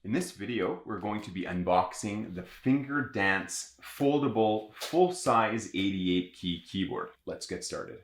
In this video, we're going to be unboxing the Finger Dance foldable full-size 88 key keyboard. Let's get started.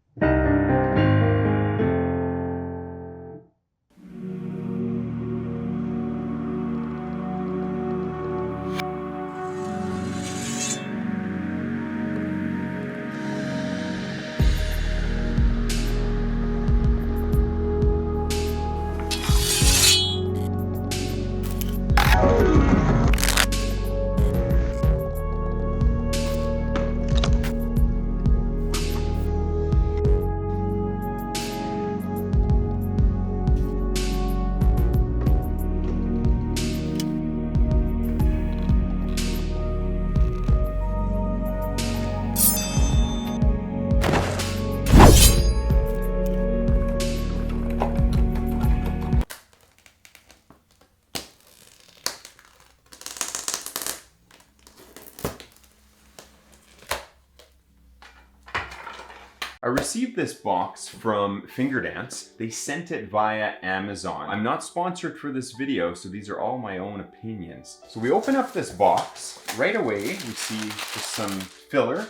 I received this box from Finger Dance. They sent it via Amazon. I'm not sponsored for this video, so these are all my own opinions. So we open up this box. Right away, we see just some filler.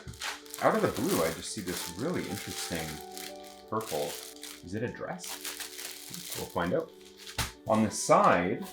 Out of the blue, I just see this really interesting purple. Is it a dress? We'll find out. On the side,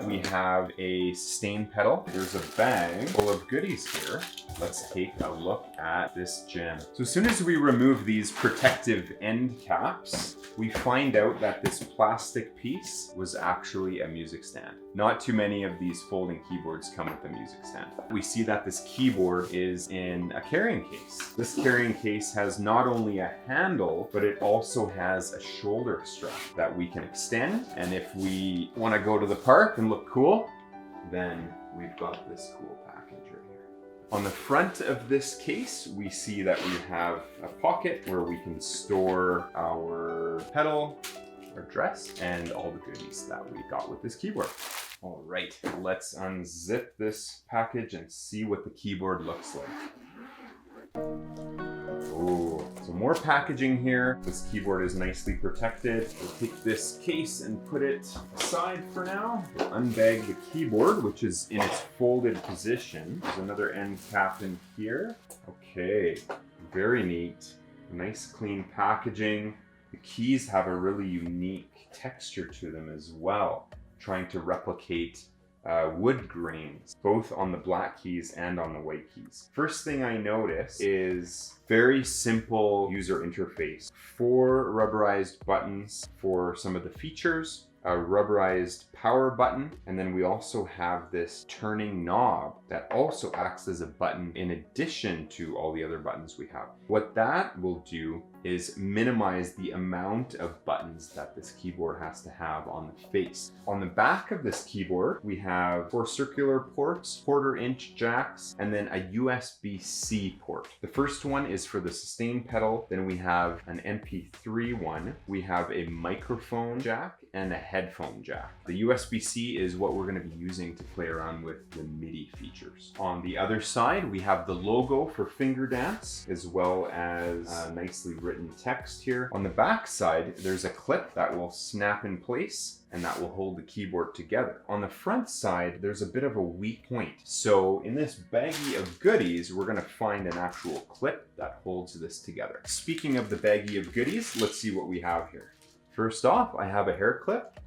we have a sustain pedal. There's a bag full of goodies here. Let's take a look at this gem. So as soon as we remove these protective end caps, we find out that this plastic piece was actually a music stand. Not too many of these folding keyboards come with a music stand. We see that this keyboard is in a carrying case. This carrying case has not only a handle, but it also has a shoulder strap that we can extend. And if we want to go to the park and look cool, then we've got this cool package right here. On the front of this case, we see that we have a pocket where we can store our pedal, our dress, and all the goodies that we got with this keyboard. All right, let's unzip this package and see what the keyboard looks like. Oh, so more packaging here. This keyboard is nicely protected. We'll take this case and put it aside for now. We'll unbag the keyboard, which is in its folded position. There's another end cap in here. Okay, very neat. Nice clean packaging. The keys have a really unique texture to them as well, trying to replicate wood grains, both on the black keys and on the white keys. First thing I notice is very simple user interface. 4 rubberized buttons for some of the features, a rubberized power button, and then we also have this turning knob that also acts as a button in addition to all the other buttons we have. What that will do is minimize the amount of buttons that this keyboard has to have on the face. On the back of this keyboard, we have 4 circular ports, 1/4-inch jacks, and then a USB-C port. The first one is for the sustain pedal, then we have an MP3 one, we have a microphone jack, and a headphone jack. The USB-C is what we're going to be using to play around with the MIDI features. On the other side, we have the logo for Finger Dance, as well as nicely written text here. On the back side, there's a clip that will snap in place and that will hold the keyboard together. On the front side, there's a bit of a weak point. So in this baggie of goodies, we're gonna find an actual clip that holds this together. Speaking of the baggie of goodies, let's see what we have here. First off, I have a hair clip.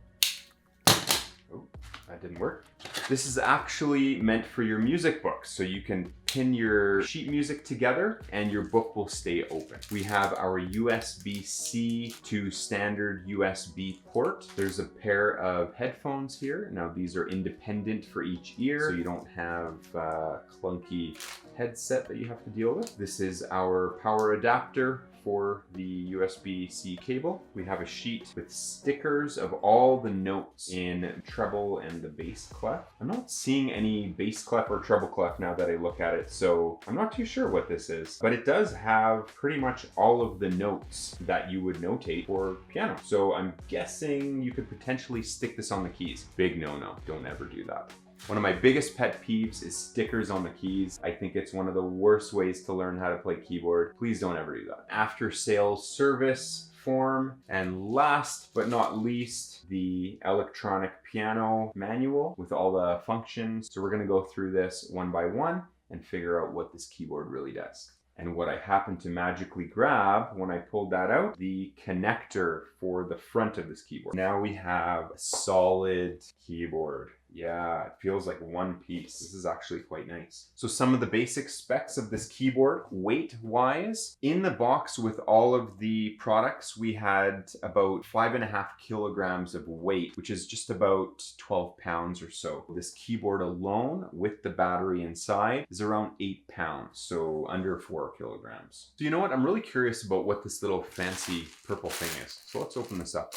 Oh, that didn't work. This is actually meant for your music book, so you can pin your sheet music together and your book will stay open. We have our USB-C to standard USB port. There's a pair of headphones here. Now these are independent for each ear, so you don't have a clunky headset that you have to deal with. This is our power adapter for the USB-C cable. We have a sheet with stickers of all the notes in treble and the bass clef. I'm not seeing any bass clef or treble clef now that I look at it, so I'm not too sure what this is, but it does have pretty much all of the notes that you would notate for piano. So I'm guessing you could potentially stick this on the keys. Big no-no, don't ever do that. One of my biggest pet peeves is stickers on the keys. I think it's one of the worst ways to learn how to play keyboard. Please don't ever do that. After sales service form. And last but not least, the electronic piano manual with all the functions. So we're gonna go through this one by one and figure out what this keyboard really does. And what I happened to magically grab when I pulled that out, the connector for the front of this keyboard. Now we have a solid keyboard. Yeah, it feels like one piece. This is actually quite nice. So some of the basic specs of this keyboard, weight-wise, in the box with all of the products, we had about 5.5 kilograms of weight, which is just about 12 pounds or so. This keyboard alone, with the battery inside, is around 8 pounds, so under 4 kilograms. So you know what? I'm really curious about what this little fancy purple thing is. So let's open this up.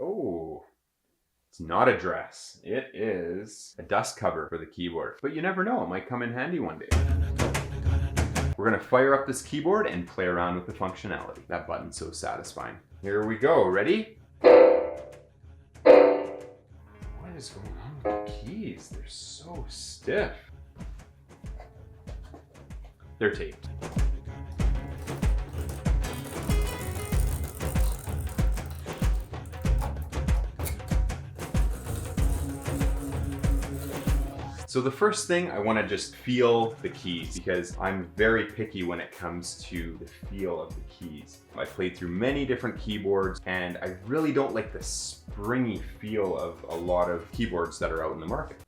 Oh, it's not a dress. It is a dust cover for the keyboard. But you never know, it might come in handy one day. We're gonna fire up this keyboard and play around with the functionality. That button's so satisfying. Here we go, ready? What is going on with the keys? They're so stiff. They're taped. So the first thing, I want to just feel the keys because I'm very picky when it comes to the feel of the keys. I played through many different keyboards and I really don't like the springy feel of a lot of keyboards that are out in the market.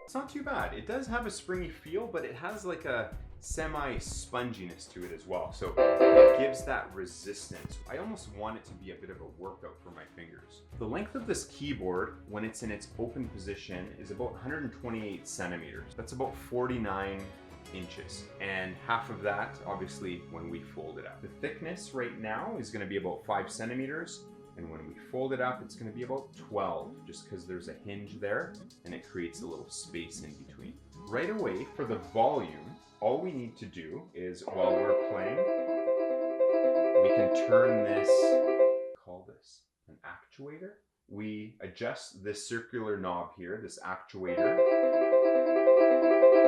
It's not too bad. It does have a springy feel, but it has like a semi-sponginess to it as well. So it gives that resistance. I almost want it to be a bit of a workout for my fingers. The length of this keyboard, when it's in its open position, is about 128 centimeters. That's about 49 inches. And half of that, obviously, when we fold it up. The thickness right now is gonna be about 5 centimeters. And when we fold it up, it's gonna be about 12, just because there's a hinge there and it creates a little space in between. Right away, for the volume, all we need to do is, while we're playing, we can turn this, call this an actuator. We adjust this circular knob here, this actuator.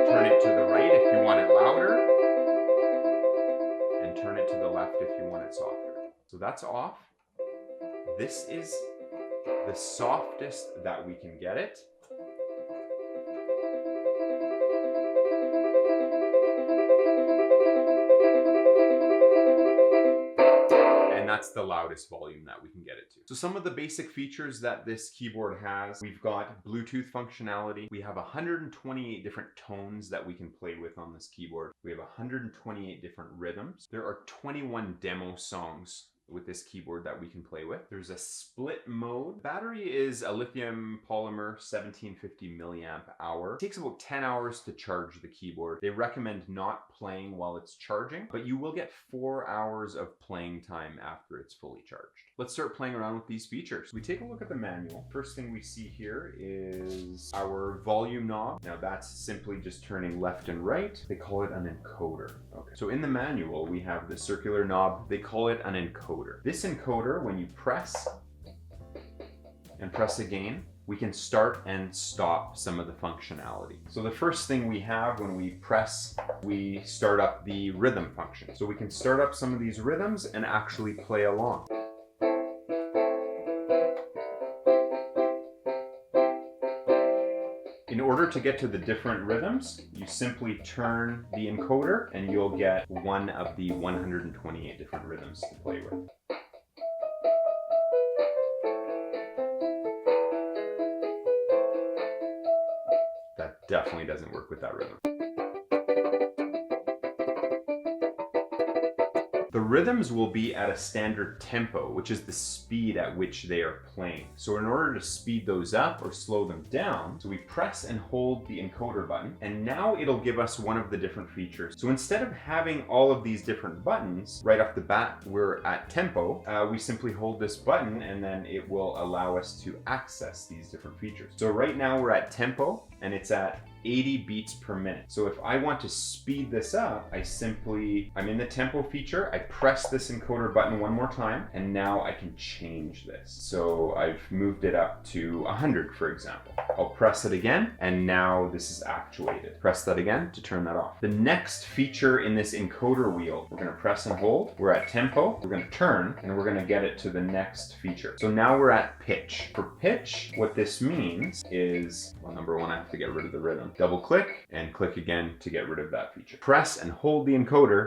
Turn it to the right if you want it louder, and turn it to the left if you want it softer. So that's off. This is the softest that we can get it. And that's the loudest volume that we can get it to. So some of the basic features that this keyboard has, we've got Bluetooth functionality. We have 128 different tones that we can play with on this keyboard. We have 128 different rhythms. There are 21 demo songs with this keyboard that we can play with. There's a split mode. Battery is a lithium polymer 1750 milliamp hour. It takes about 10 hours to charge the keyboard. They recommend not playing while it's charging, but you will get 4 hours of playing time after it's fully charged. Let's start playing around with these features. We take a look at the manual. First thing we see here is our volume knob. Now that's simply just turning left and right. They call it an encoder. Okay. So in the manual, we have the circular knob. They call it an encoder. This encoder, when you press and press again, we can start and stop some of the functionality. So the first thing we have when we press, we start up the rhythm function. So we can start up some of these rhythms and actually play along. In order to get to the different rhythms, you simply turn the encoder and you'll get one of the 128 different rhythms to play with. That definitely doesn't work with that rhythm. The rhythms will be at a standard tempo, which is the speed at which they are playing. So in order to speed those up or slow them down, so we press and hold the encoder button, and now it'll give us one of the different features. So instead of having all of these different buttons, right off the bat, we're at tempo, we simply hold this button and then it will allow us to access these different features. So right now we're at tempo and it's at 80 beats per minute. So if I want to speed this up, I'm in the tempo feature, I press this encoder button one more time, and now I can change this. So I've moved it up to 100, for example. I'll press it again, and now this is actuated. Press that again to turn that off. The next feature in this encoder wheel, we're gonna press and hold. We're at tempo, we're gonna turn, and we're gonna get it to the next feature. So now we're at pitch. For pitch, what this means is, well, number one, I have to get rid of the rhythm. Double click and click again to get rid of that feature. Press and hold the encoder.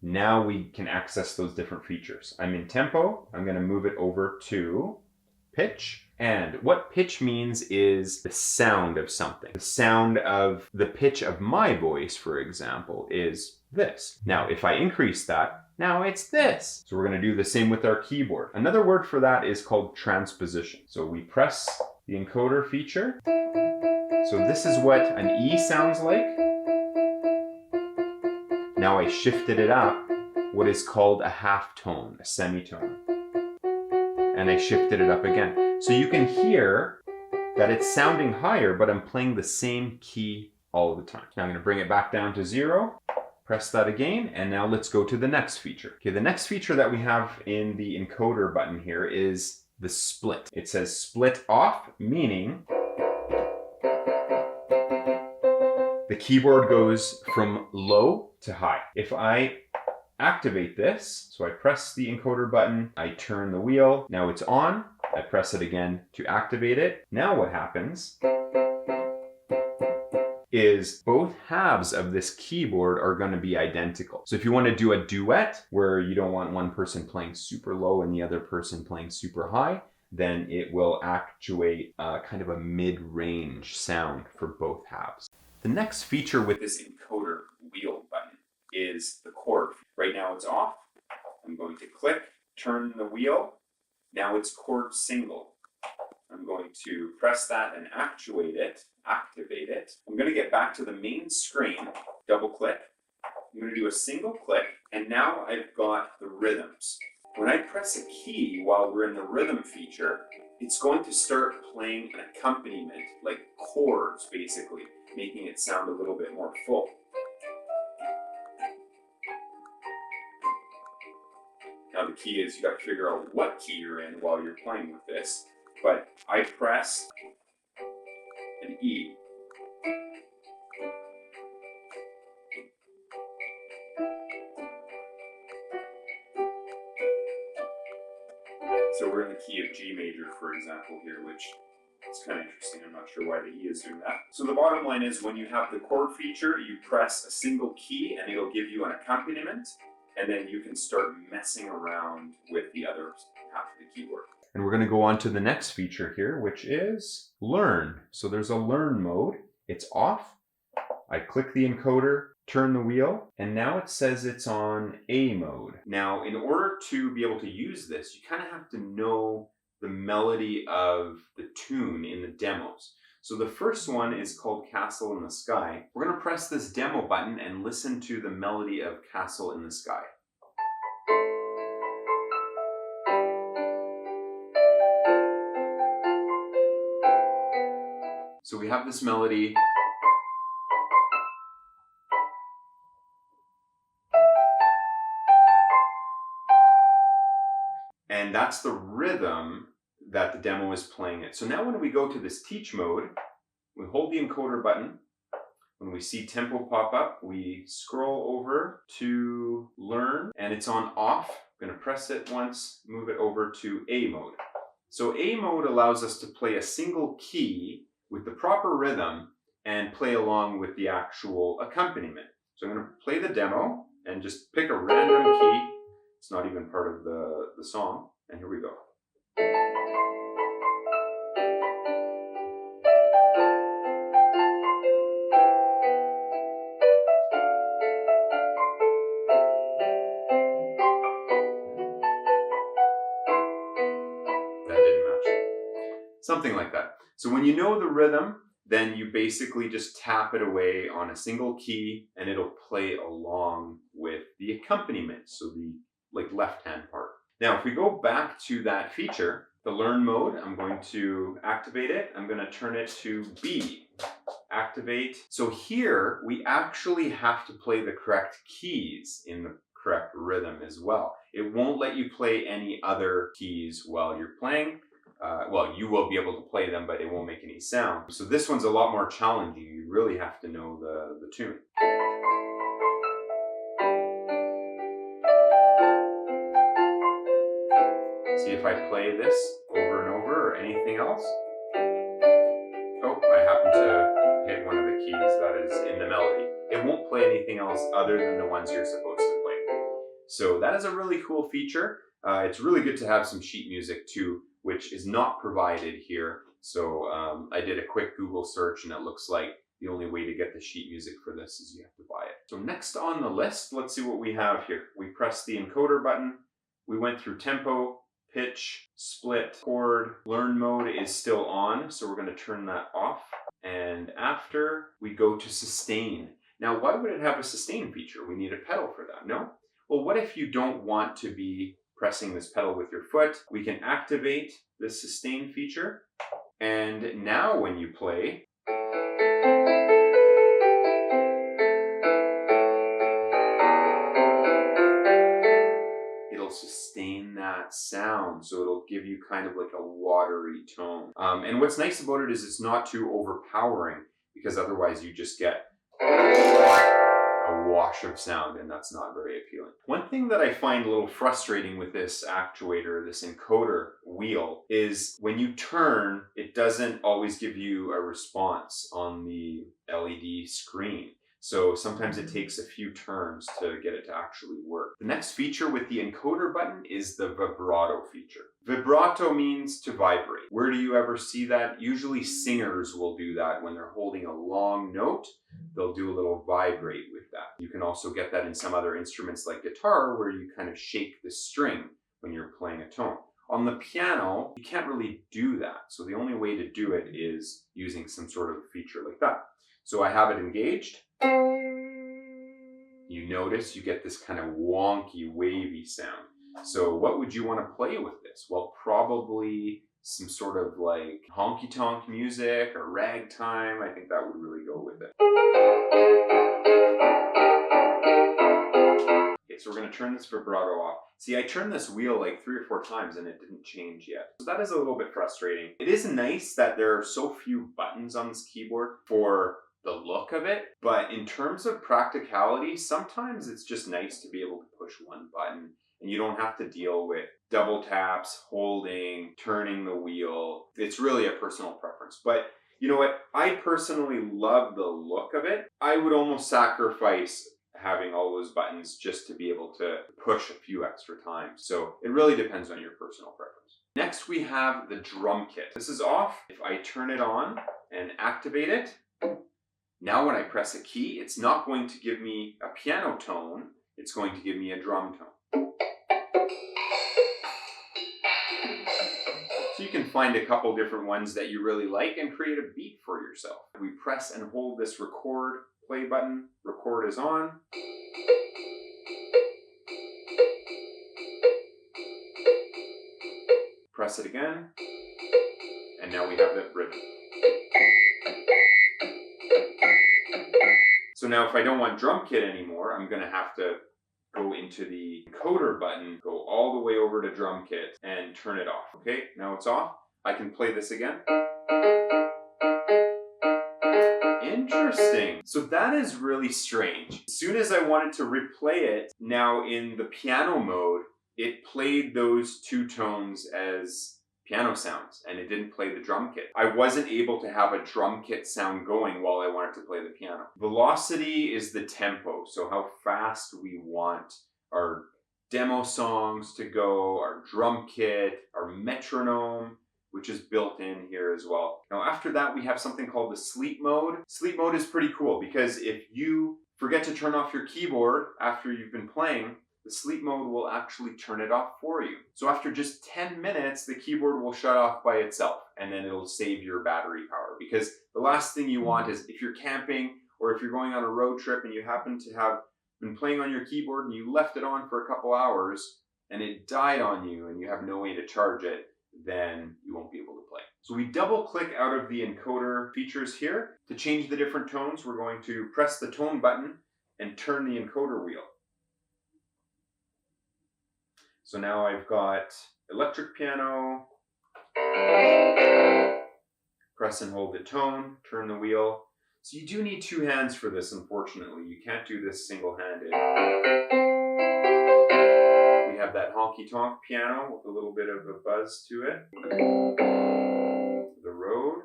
Now we can access those different features. I'm in tempo, I'm gonna move it over to pitch. And what pitch means is the sound of something. The sound of the pitch of my voice, for example, is this. Now, if I increase that, now it's this. So we're gonna do the same with our keyboard. Another word for that is called transposition. So we press the encoder feature. So this is what an E sounds like. Now I shifted it up, what is called a half tone, a semitone. And I shifted it up again. So you can hear that it's sounding higher, but I'm playing the same key all the time. Now I'm gonna bring it back down to 0. Press that again, and now let's go to the next feature. Okay, the next feature that we have in the encoder button here is the split. It says split off, meaning the keyboard goes from low to high. If I activate this, so I press the encoder button, I turn the wheel, now it's on, I press it again to activate it. Now what happens is both halves of this keyboard are going to be identical. So if you want to do a duet where you don't want one person playing super low and the other person playing super high, then it will actuate kind of a mid-range sound for both halves. The next feature with this encoder wheel button is the chord. Right now it's off. I'm going to click, turn the wheel. Now it's chord single. I'm going to press that and actuate it, activate it. I'm going to get back to the main screen, double click. I'm going to do a single click, and now I've got the rhythms. When I press a key while we're in the rhythm feature, it's going to start playing an accompaniment, like chords basically, making it sound a little bit more full. Now the key is you got to figure out what key you're in while you're playing with this. But I press an E. So we're in the key of G major, for example, here, which is kind of interesting. I'm not sure why the E is doing that. So the bottom line is when you have the chord feature, you press a single key and it'll give you an accompaniment, and then you can start messing around with the other half of the keyboard. And we're going to go on to the next feature here, which is learn. So there's a learn mode. It's off. I click the encoder, turn the wheel, and now it says it's on A mode. Now, in order to be able to use this, you kind of have to know the melody of the tune in the demos. So the first one is called Castle in the Sky. We're going to press this demo button and listen to the melody of Castle in the Sky. So we have this melody. And that's the rhythm that the demo is playing it. So now when we go to this teach mode, we hold the encoder button. When we see tempo pop up, we scroll over to learn, and it's on off. I'm going to press it once, move it over to A mode. So A mode allows us to play a single key with the proper rhythm and play along with the actual accompaniment. So I'm going to play the demo and just pick a random key. It's not even part of the song. And here we go. That didn't match. Something like that. So when you know the rhythm, then you basically just tap it away on a single key and it'll play along with the accompaniment, so the left hand part. Now if we go back to that feature, The learn mode, I'm going to activate it. I'm going to turn it to B. Activate. So here we actually have to play the correct keys in the correct rhythm as well. It won't let you play any other keys while you're playing. Well, you will be able to play them, but it won't make any sound. So this one's a lot more challenging. You really have to know the tune. See if I play this over and over or anything else. Oh, I happen to hit one of the keys that is in the melody. It won't play anything else other than the ones you're supposed to play. So that is a really cool feature. It's really good to have some sheet music too, which is not provided here. So I did a quick Google search and it looks like the only way to get the sheet music for this is you have to buy it. So next on the list, let's see what we have here. We press the encoder button. We went through tempo, pitch, split, chord. Learn mode is still on, so we're going to turn that off. And after, we go to sustain. Now, why would it have a sustain feature? We need a pedal for that, no? Well, what if you don't want to be pressing this pedal with your foot? We can activate the sustain feature. And now when you play, sustain that sound, so it'll give you kind of like a watery tone. And what's nice about it is it's not too overpowering, because otherwise you just get a wash of sound, and that's not very appealing. One thing that I find a little frustrating with this actuator, this encoder wheel, is when you turn, it doesn't always give you a response on the LED screen. So sometimes it takes a few turns to get it to actually work. The next feature with the encoder button is the vibrato feature. Vibrato means to vibrate. Where do you ever see that? Usually singers will do that when they're holding a long note. They'll do a little vibrate with that. You can also get that in some other instruments like guitar, where you kind of shake the string when you're playing a tone. On the piano, you can't really do that. So the only way to do it is using some sort of feature like that. So I have it engaged. You notice you get this kind of wonky, wavy sound. So what would you want to play with this? Well, probably some sort of like honky-tonk music or ragtime. I think that would really go with it. Okay, so we're going to turn this vibrato off. See, I turned this wheel like 3 or 4 times and it didn't change yet. So that is a little bit frustrating. It is nice that there are so few buttons on this keyboard for the look of it, but in terms of practicality, sometimes it's just nice to be able to push one button and you don't have to deal with double taps, holding, turning the wheel. It's really a personal preference. But you know what? I personally love the look of it. I would almost sacrifice having all those buttons just to be able to push a few extra times. So it really depends on your personal preference. Next, we have the drum kit. This is off. If I turn it on and activate it, now when I press a key, it's not going to give me a piano tone, it's going to give me a drum tone. So you can find a couple different ones that you really like and create a beat for yourself. We press and hold this record play button, record is on. Press it again, and now we have that rhythm. So now if I don't want Drumkit anymore, I'm going to have to go into the encoder button, go all the way over to Drumkit, and turn it off. Okay, now it's off. I can play this again. Interesting. So that is really strange. As soon as I wanted to replay it, now in the piano mode, it played those 2 tones as piano sounds, and it didn't play the drum kit. I wasn't able to have a drum kit sound going while I wanted to play the piano. Velocity is the tempo, so how fast we want our demo songs to go, our drum kit, our metronome, which is built in here as well. Now after that, we have something called the sleep mode. Sleep mode is pretty cool because if you forget to turn off your keyboard after you've been playing, the sleep mode will actually turn it off for you. So after just 10 minutes, the keyboard will shut off by itself, and then it'll save your battery power. Because the last thing you want is if you're camping or if you're going on a road trip and you happen to have been playing on your keyboard and you left it on for a couple hours and it died on you and you have no way to charge it, then you won't be able to play. So we double click out of the encoder features here. To change the different tones, we're going to press the tone button and turn the encoder wheel. So now I've got electric piano, press and hold the tone, turn the wheel. So you do need two hands for this, unfortunately. You can't do this single-handed. We have that honky-tonk piano with a little bit of a buzz to it. The Rode.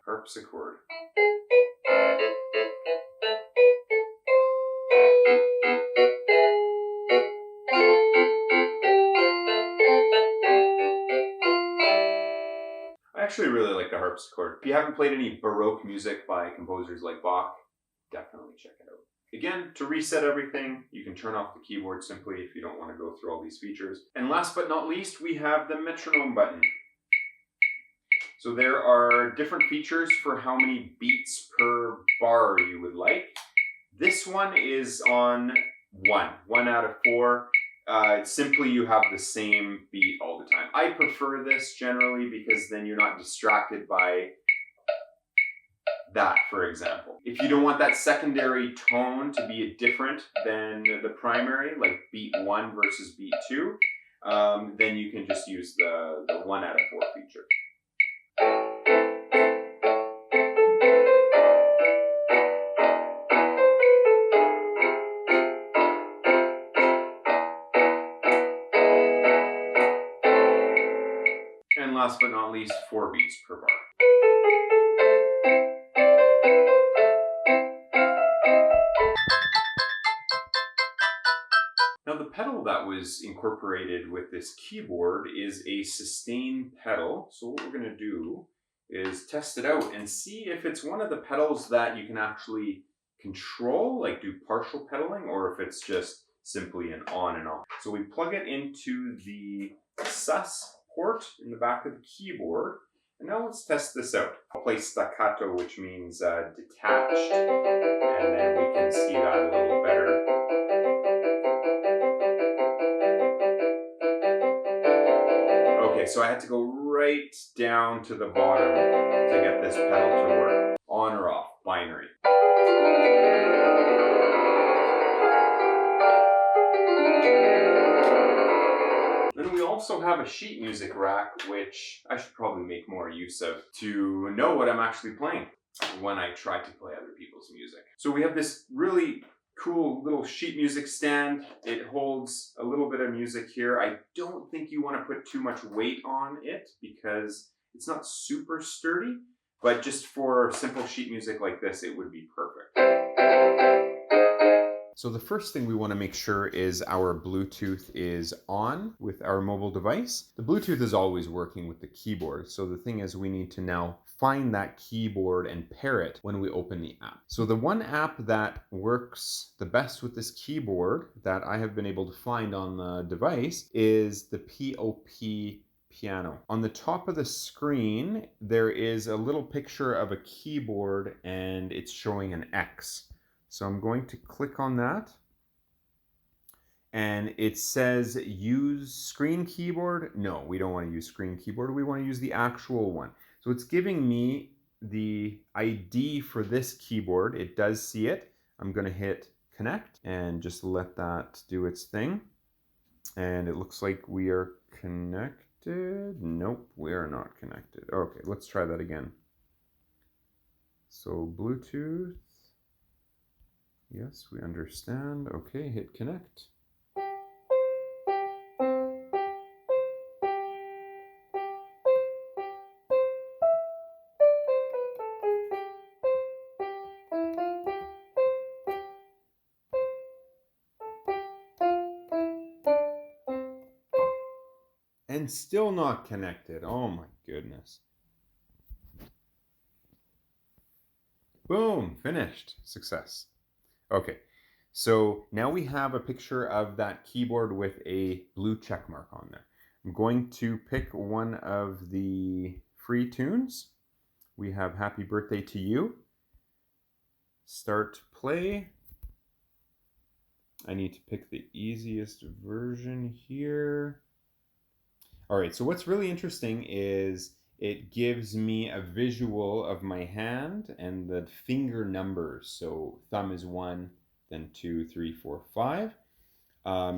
Harpsichord. I actually really like the harpsichord. If you haven't played any Baroque music by composers like Bach, definitely check it out. Again, to reset everything, you can turn off the keyboard simply if you don't want to go through all these features. And last but not least, we have the metronome button. So there are different features for how many beats per bar you would like. This one is on 1 out of 4. Simply you have the same beat all the time. I prefer this generally because then you're not distracted by that, for example. If you don't want that secondary tone to be different than the primary, like beat 1 versus beat 2, then you can just use the 1 out of 4 feature. And last but not least, 4 beats per bar. Now the pedal that was incorporated with this keyboard is a sustain pedal. So what we're going to do is test it out and see if it's one of the pedals that you can actually control, like do partial pedaling, or if it's just simply an on and off. So we plug it into the sus port in the back of the keyboard. And now let's test this out. I'll play staccato, which means detached, and then we can see that a little better. Okay, so I had to go right down to the bottom to get this pedal to work. On or off, binary. Then we also have a sheet music rack, which I should probably make more use of to know what I'm actually playing when I try to play other people's music. So we have this really cool little sheet music stand. It holds a little bit of music here. I don't think you want to put too much weight on it because it's not super sturdy, but just for simple sheet music like this, it would be perfect. So the first thing we want to make sure is our Bluetooth is on with our mobile device. The Bluetooth is always working with the keyboard. So the thing is, we need to now find that keyboard and pair it when we open the app. So the one app that works the best with this keyboard that I have been able to find on the device is the POP piano. On the top of the screen, there is a little picture of a keyboard and it's showing an X. So I'm going to click on that and it says use screen keyboard. No, we don't want to use screen keyboard. We want to use the actual one. So it's giving me the ID for this keyboard. It does see it. I'm going to hit connect and just let that do its thing. And it looks like we are connected. Nope, we are not connected. Okay, let's try that again. So Bluetooth. Yes, we understand. Okay, hit connect. And still not connected. Oh my goodness. Boom, finished. Success. Okay, so now we have a picture of that keyboard with a blue check mark on there. I'm going to pick one of the free tunes. We have Happy Birthday to You. Start play. I need to pick the easiest version here. All right, so what's really interesting is it gives me a visual of my hand and the finger numbers. So thumb is 1, then 2, 3, 4, 5.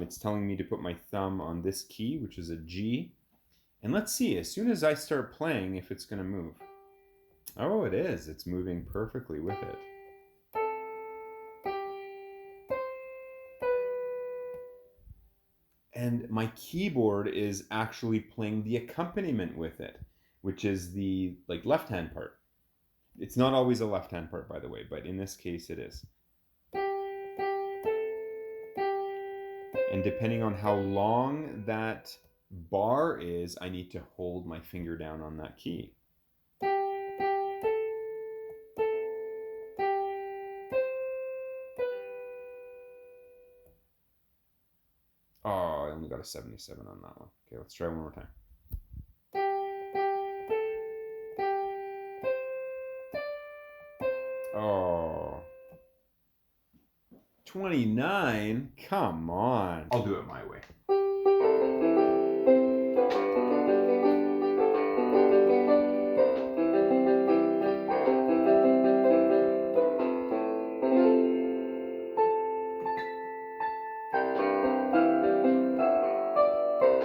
It's telling me to put my thumb on this key, which is a G. And let's see, as soon as I start playing, if it's going to move. Oh, it is. It's moving perfectly with it. And my keyboard is actually playing the accompaniment with it, which is the left-hand part. It's not always a left-hand part, by the way, but in this case it is. And depending on how long that bar is, I need to hold my finger down on that key. Oh, I only got a 77 on that one. Okay, let's try one more time. Oh, 29? Come on. I'll do it my way.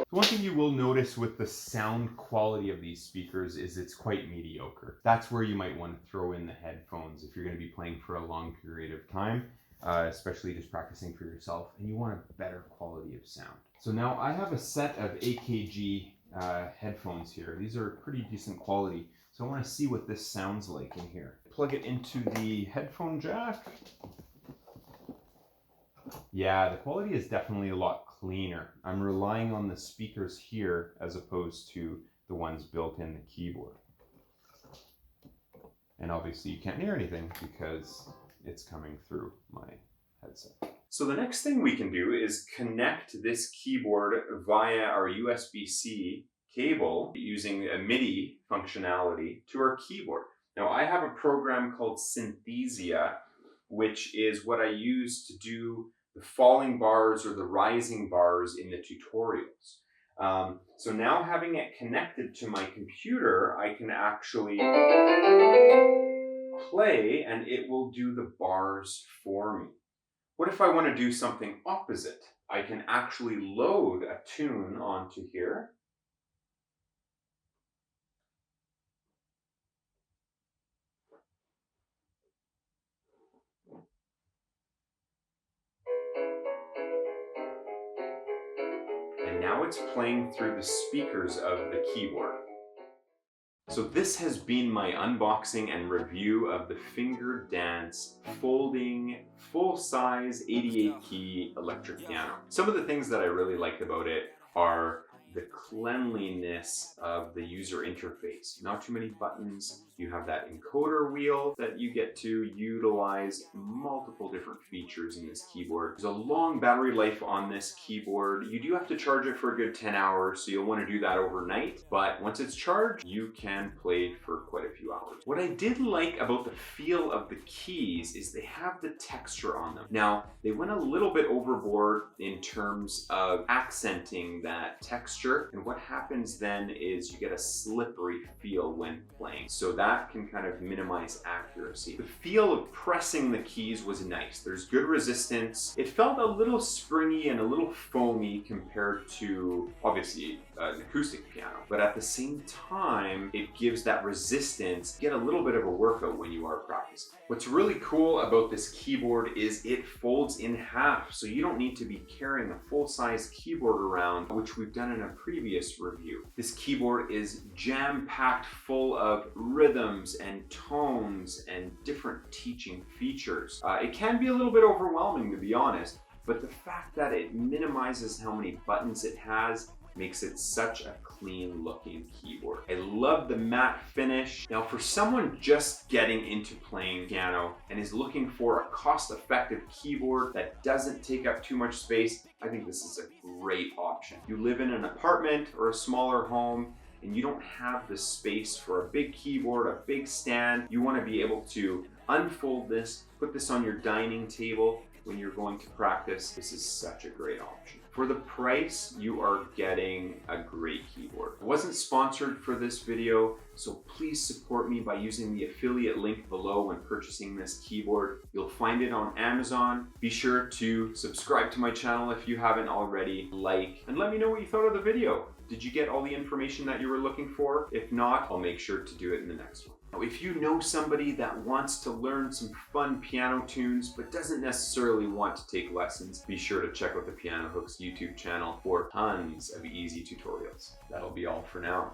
One thing you will notice with the sound quality of these speakers is it's quite mediocre. That's where you might want to throw in the headphones if you're going to be playing for a long period of time, especially just practicing for yourself, and you want a better quality of sound. So now I have a set of AKG headphones here. These are pretty decent quality, so I want to see what this sounds like in here. Plug it into the headphone jack. Yeah, the quality is definitely a lot cleaner. I'm relying on the speakers here as opposed to the ones built in the keyboard. And obviously you can't hear anything because it's coming through my headset. So the next thing we can do is connect this keyboard via our USB-C cable using a MIDI functionality to our keyboard. Now I have a program called Synthesia, which is what I use to do the falling bars or the rising bars in the tutorials. So now having it connected to my computer, I can actually play and it will do the bars for me. What if I want to do something opposite? I can actually load a tune onto here. And now it's playing through the speakers of the keyboard. So this has been my unboxing and review of the Finger Dance folding full-size 88-key electric piano. Some of the things that I really liked about it are the cleanliness of the user interface. Not too many buttons. You have that encoder wheel that you get to utilize multiple different features in this keyboard. There's a long battery life on this keyboard. You do have to charge it for a good 10 hours, so you'll want to do that overnight. But once it's charged, you can play for quite a few hours. What I did like about the feel of the keys is they have the texture on them. Now, they went a little bit overboard in terms of accenting that texture. And what happens then is you get a slippery feel when playing. So that can kind of minimize accuracy. The feel of pressing the keys was nice. There's good resistance. It felt a little springy and a little foamy compared to, obviously, an acoustic piano. But at the same time, it gives that resistance. Get a little bit of a workout when you are practicing. What's really cool about this keyboard is it folds in half. So you don't need to be carrying a full-size keyboard around, which we've done in a previous review. This keyboard is jam-packed full of rhythms and tones and different teaching features. It can be a little bit overwhelming, to be honest, but the fact that it minimizes how many buttons it has makes it such a clean looking keyboard. I love the matte finish. Now for someone just getting into playing piano and is looking for a cost-effective keyboard that doesn't take up too much space, I think this is a great option. You live in an apartment or a smaller home and you don't have the space for a big keyboard, a big stand. You want to be able to unfold this, put this on your dining table when you're going to practice. This is such a great option. For the price, you are getting a great keyboard. I wasn't sponsored for this video, so please support me by using the affiliate link below when purchasing this keyboard. You'll find it on Amazon. Be sure to subscribe to my channel if you haven't already, like, and let me know what you thought of the video. Did you get all the information that you were looking for? If not, I'll make sure to do it in the next one. Now, if you know somebody that wants to learn some fun piano tunes but doesn't necessarily want to take lessons, be sure to check out the Piano Hooks YouTube channel for tons of easy tutorials. That'll be all for now.